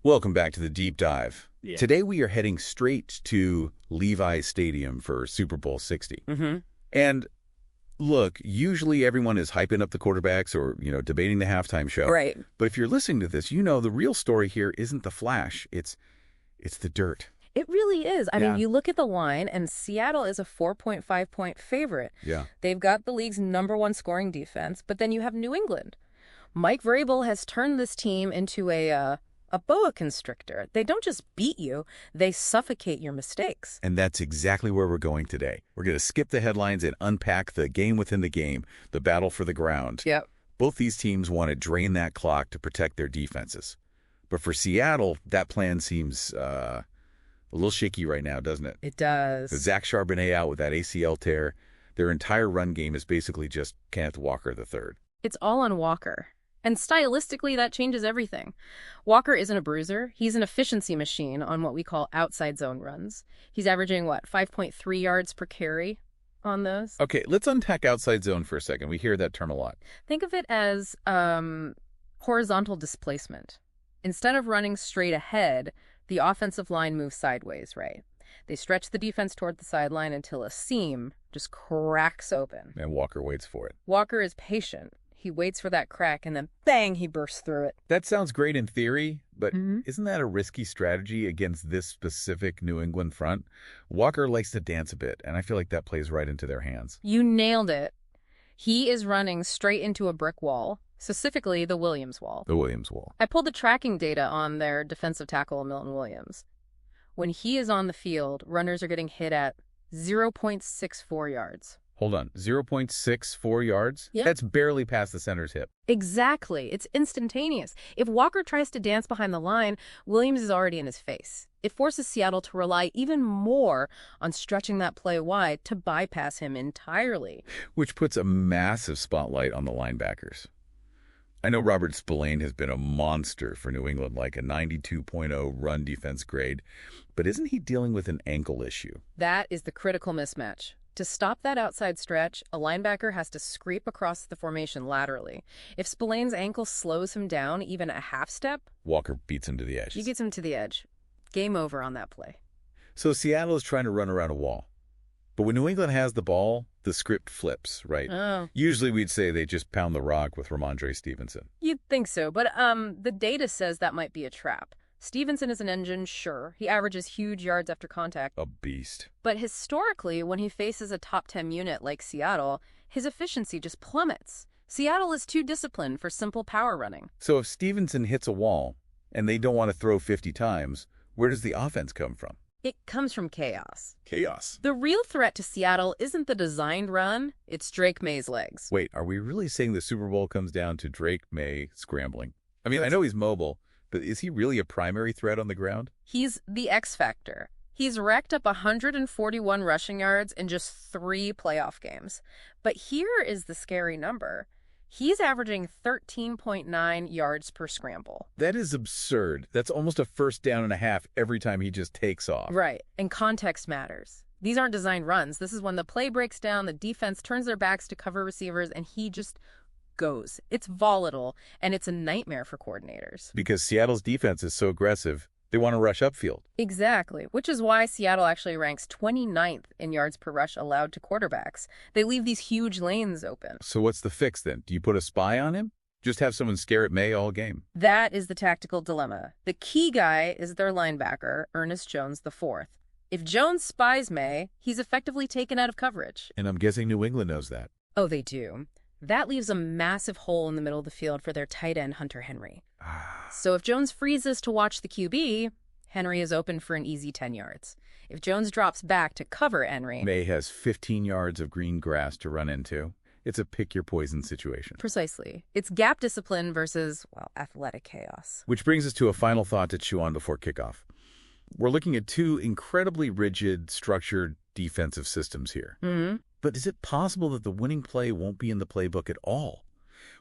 Welcome back to the Deep Dive. Yeah. Today we are heading straight to Levi's Stadium for Super Bowl 60. And look, usually everyone is hyping up the quarterbacks or, debating the halftime show. Right. But if you're listening to this, the real story here isn't the flash. It's the dirt. It really is. I Yeah. mean, you look at the line, and Seattle is a 4.5-point favorite. Yeah. They've got the league's #1 scoring defense, but then you have New England. Mike Vrabel has turned this team into a boa constrictor. They don't just beat you, they suffocate your mistakes. And that's exactly where we're going today. We're going to skip the headlines and unpack the game within the game, the battle for the ground. Yep. Both these teams want to drain that clock to protect their defenses. But for Seattle, that plan seems a little shaky right now, doesn't it? It does. With Zach Charbonnet out with that ACL tear, their entire run game is basically just Kenneth Walker III. It's all on Walker. And stylistically, that changes everything. Walker isn't a bruiser. He's an efficiency machine on what we call outside zone runs. He's averaging, 5.3 yards per carry on those? Okay, let's unpack outside zone for a second. We hear that term a lot. Think of it as horizontal displacement. Instead of running straight ahead, the offensive line moves sideways, right? They stretch the defense toward the sideline until a seam just cracks open. And Walker waits for it. Walker is patient. He waits for that crack, and then bang, he bursts through it. That sounds great in theory, but isn't that a risky strategy against this specific New England front? Walker likes to dance a bit, and I feel like that plays right into their hands. You nailed it. He is running straight into a brick wall, specifically the Williams wall. The Williams wall. I pulled the tracking data on their defensive tackle, Milton Williams. When he is on the field, runners are getting hit at 0.64 yards. Hold on, 0.64 yards? Yeah. That's barely past the center's hip. Exactly. It's instantaneous. If Walker tries to dance behind the line, Williams is already in his face. It forces Seattle to rely even more on stretching that play wide to bypass him entirely. Which puts a massive spotlight on the linebackers. I know Robert Spillane has been a monster for New England, like a 92.0 run defense grade, but isn't he dealing with an ankle issue? That is the critical mismatch. To stop that outside stretch, a linebacker has to scrape across the formation laterally. If Spillane's ankle slows him down even a half step, Walker beats him to the edge. he gets him to the edge. Game over on that play. So Seattle is trying to run around a wall. But when New England has the ball, the script flips, right? Oh. Usually we'd say they just pound the rock with Ramondre Stevenson. You'd think so, but the data says that might be a trap. Stevenson is an engine, sure. He averages huge yards after contact. A beast. But historically, when he faces a top 10 unit like Seattle, his efficiency just plummets. Seattle is too disciplined for simple power running. So if Stevenson hits a wall and they don't want to throw 50 times, where does the offense come from? It comes from chaos. Chaos. The real threat to Seattle isn't the designed run, it's Drake Maye's legs. Wait, are we really saying the Super Bowl comes down to Drake Maye scrambling? I mean, I know he's mobile, but is he really a primary threat on the ground? He's the X factor. He's racked up 141 rushing yards in just 3 playoff games. But here is the scary number. He's averaging 13.9 yards per scramble. That is absurd. That's almost a first down and a half every time he just takes off. Right. And context matters. These aren't designed runs. This is when the play breaks down, the defense turns their backs to cover receivers, and he just goes. It's volatile, and it's a nightmare for coordinators. Because Seattle's defense is so aggressive, they want to rush upfield. Exactly, which is why Seattle actually ranks 29th in yards per rush allowed to quarterbacks. They leave these huge lanes open. So what's the fix then? Do you put a spy on him? Just have someone stare at Maye all game? That is the tactical dilemma. The key guy is their linebacker, Ernest Jones IV. If Jones spies Maye, he's effectively taken out of coverage. And I'm guessing New England knows that. Oh, they do. That leaves a massive hole in the middle of the field for their tight end, Hunter Henry. So if Jones freezes to watch the QB, Henry is open for an easy 10 yards. If Jones drops back to cover Henry... Maye has 15 yards of green grass to run into. It's a pick-your-poison situation. Precisely. It's gap discipline versus, athletic chaos. Which brings us to a final thought to chew on before kickoff. We're looking at 2 incredibly rigid, structured defensive systems here. But is it possible that the winning play won't be in the playbook at all?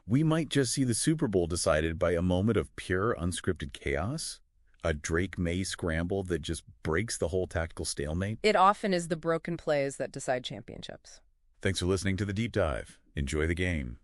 We might just see the Super Bowl decided by a moment of pure, unscripted chaos? A Drake Maye scramble that just breaks the whole tactical stalemate? It often is the broken plays that decide championships. Thanks for listening to The Deep Dive. Enjoy the game.